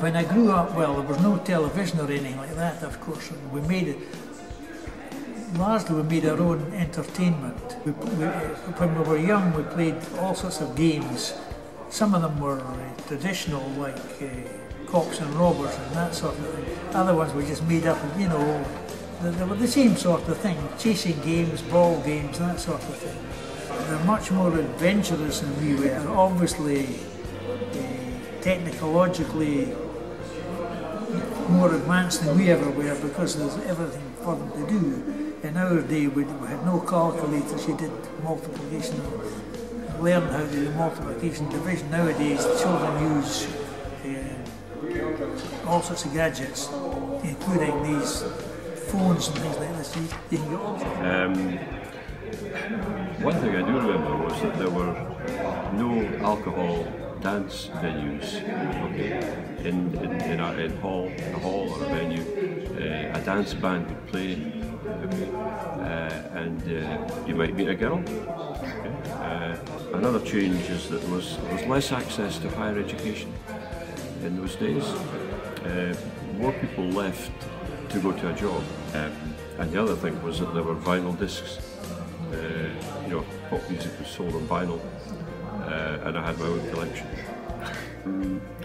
when I grew up, well, there was no television or anything like that, of course. We made it, largely we made our own entertainment. When we were young, we played all sorts of games. Some of them were traditional, like cops and robbers and that sort of thing. Other ones we just made up, you know, they were the same sort of thing, chasing games, ball games, that sort of thing. They're much more adventurous than we were, obviously technologically more advanced than we ever were because there's everything for them to do. In our day we had no calculators, you did multiplication, learn how to do multiplication, division. Nowadays the children use all sorts of gadgets, including these phones and things like this. You can get all One thing I do remember was that there were no alcohol dance venues. Okay, in a hall or a venue, a dance band would play, okay, and you might meet a girl. Okay. Another change is that there was less access to higher education in those days. More people left to go to a job, and the other thing was that there were vinyl discs. You know, pop music was sold on vinyl, and I had my own collection.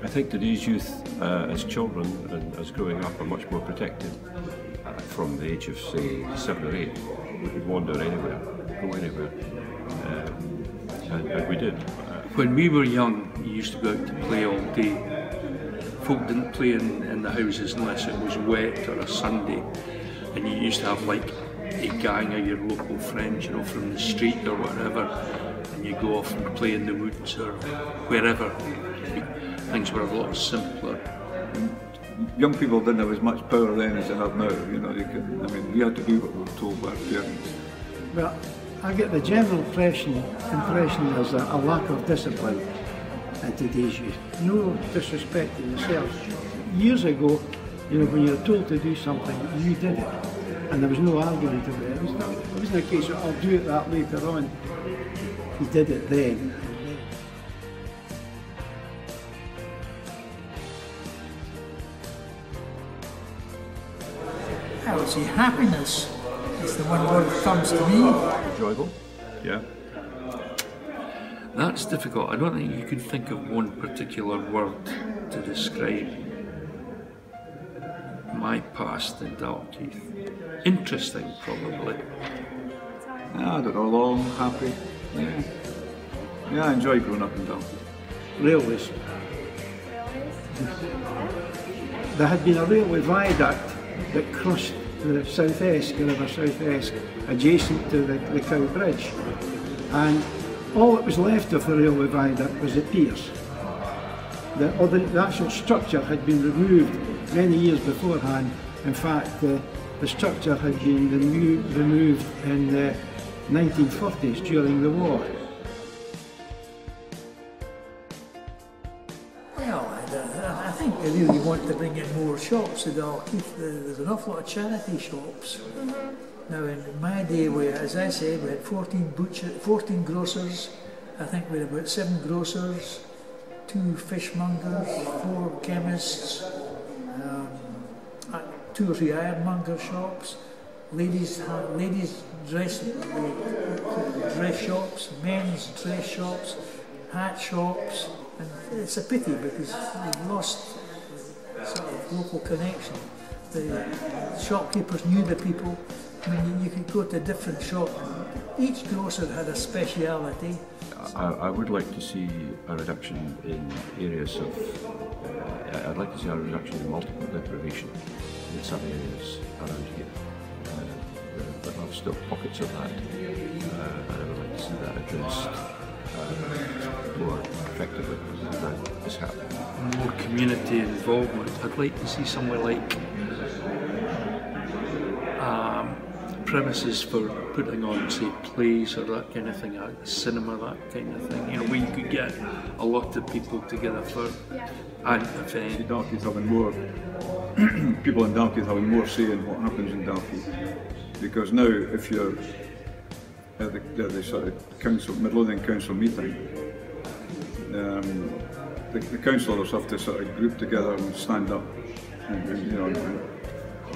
I think today's youth, as children and as growing up, are much more protected from the age of, say, 7 or 8. We could wander anywhere, go anywhere, and we did. When we were young, you used to go out to play all day. Folk didn't play in the houses unless it was wet or a Sunday, and you used to have like a gang of your local friends, you know, from the street or whatever, and you go off and play in the woods or wherever. Things were a lot simpler. Young people didn't have as much power then as they have now. You know, we had to do what we were told by our parents. Well, I get the general impression there's a lack of discipline in today's youth. No disrespect to yourself. Years ago, you know, when you were told to do something, you did it, and there was no argument about it. It wasn't a case of, I'll do it that later on. You did it then. I would say happiness is the one word that comes to me. Enjoyable, yeah. That's difficult. I don't think you could think of one particular word to describe my past in Dalkeith. Interesting, probably. I don't know, long, happy. Yeah, I enjoy growing up in Dalkeith. Railways. There had been a railway viaduct that crossed the South Esk, the River South Esk, adjacent to the Cow Bridge. And all that was left of the railway viaduct was the piers. The actual structure had been removed many years beforehand. In fact, the structure had been removed in the 1940s during the war. Well, I think they really want to bring in more shops to Dalkeith. There's an awful lot of charity shops. Now in my day, as I said, we had 14 grocers. I think we had about 7 grocers, 2 fishmongers, 4 chemists, 2 or 3 ironmonger shops, ladies dress shops, men's dress shops, hat shops, and it's a pity because we've lost sort of local connection. The shopkeepers knew the people. I mean, you could go to a different shop. Each grocer had a speciality. I would like to see a reduction in areas of, I'd like to see a reduction in multiple deprivation in some areas around here. There are still pockets of that, and I would like to see that addressed more effectively than is happening. More community involvement. I'd like to see somewhere like premises for putting on, say, plays or that kind of thing, a cinema, that kind of thing. You know, where you could get a lot of people together for an event. Dalkeith having more people in Dalkeith having more say in what happens in Dalkeith, because now if you're at the sort of council, Midlothian council meeting, the councillors have to sort of group together and stand up and you know, and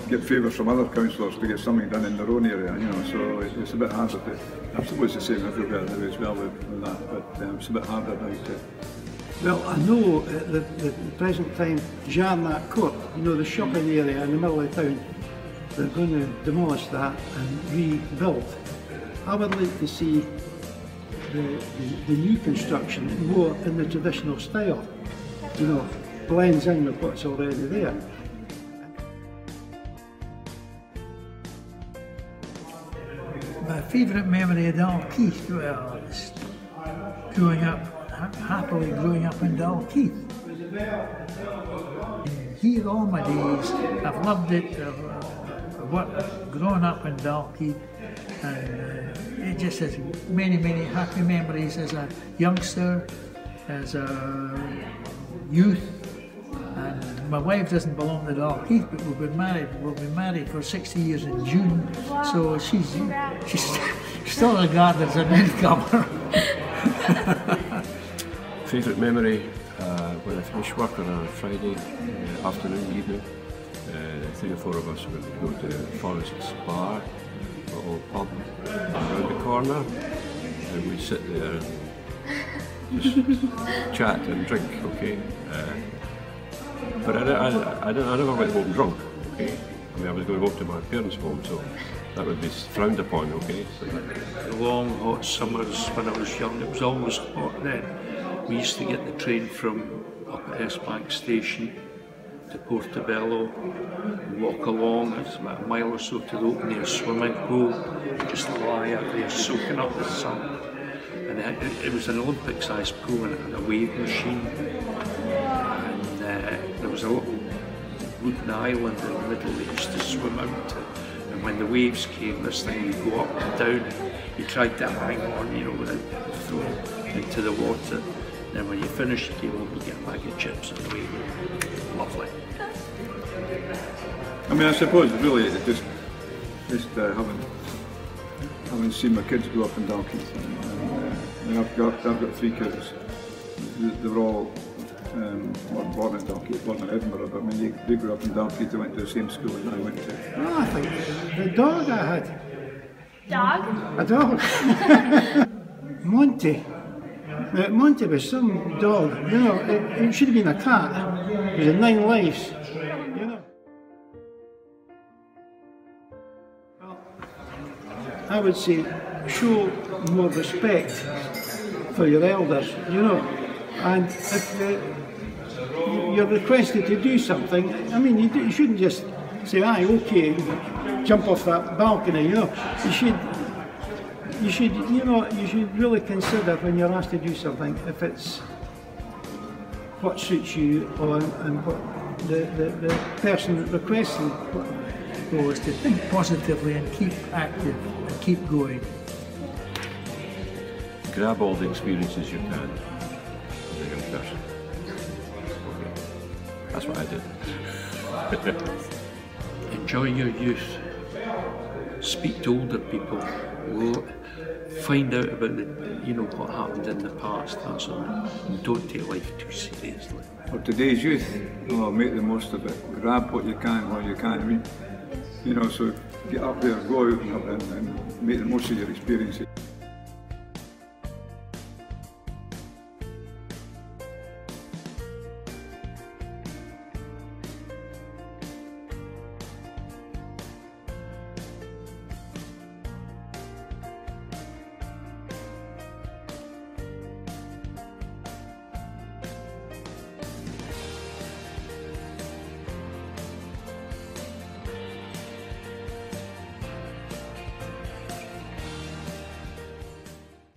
get favours from other councillors to get something done in their own area, you know, so it's a bit harder to, I suppose it's the same everywhere there as well with that, but it's a bit harder now to. Well, I know at the present time, Jarnac Court, you know, the shopping area in the middle of town, they're going to demolish that and rebuild. I would like to see the new construction more in the traditional style, you know, blends in with what's already there. My favourite memory of Dalkeith was growing up, happily growing up in Dalkeith. Here all my days, I've loved it, I've grown up in Dalkeith, and it just has many, many happy memories as a youngster, as a youth. And my wife doesn't belong to Dalkeith, but we've been married. We'll be married for 60 years in June, so she's still regarded as an newcomer. Favourite memory when I finish work on a Friday afternoon, evening. 3 or 4 of us would go to Forest's Bar, a little pub around the corner, and we'd sit there and just chat and drink, okay? But I never went home drunk, okay? I mean, I was going home to my parents' home, so that would be frowned upon, okay? So, the long hot summers when I was young, it was always hot then. We used to get the train from up at S-Bank station to Portobello, walk along, it's about a mile or so to the open air swimming pool, just lie out there soaking up the sun. And it was an Olympic-sized pool and it had a wave machine. And there was a little wooden island in the middle that used to swim out to. And when the waves came, this thing would go up and down. You tried to hang on, you know, without falling into the water. Then when you finished, you came home to get a bag of chips and away. Lovely. I mean, I suppose really it's just having seen my kids grow up in Dalkeith. And I've got 3 kids. They were all born in Dalkeith, born in Edinburgh, but I mean, they grew up in Dalkeith. They went to the same school as I went to. Oh, I think the dog I had. Dog? A dog. Monty. Monty was some dog, you know, it should have been a cat. It was 9 lives, you know. Well, I would say show more respect for your elders, you know, and if you're requested to do something, I mean, you shouldn't just say, aye, okay, jump off that balcony, you know. You should really consider when you're asked to do something if it's what suits you and what the person that requests it Is to think positively and keep active and keep going. grab all the experiences you can as a young person. That's what I did. Enjoy your youth. Speak to older people. Find out about what happened in the past. That's all. And don't take life too seriously. For today's youth, make the most of it. Grab what you can while you can. I mean, so get up there, go out and make the most of your experiences.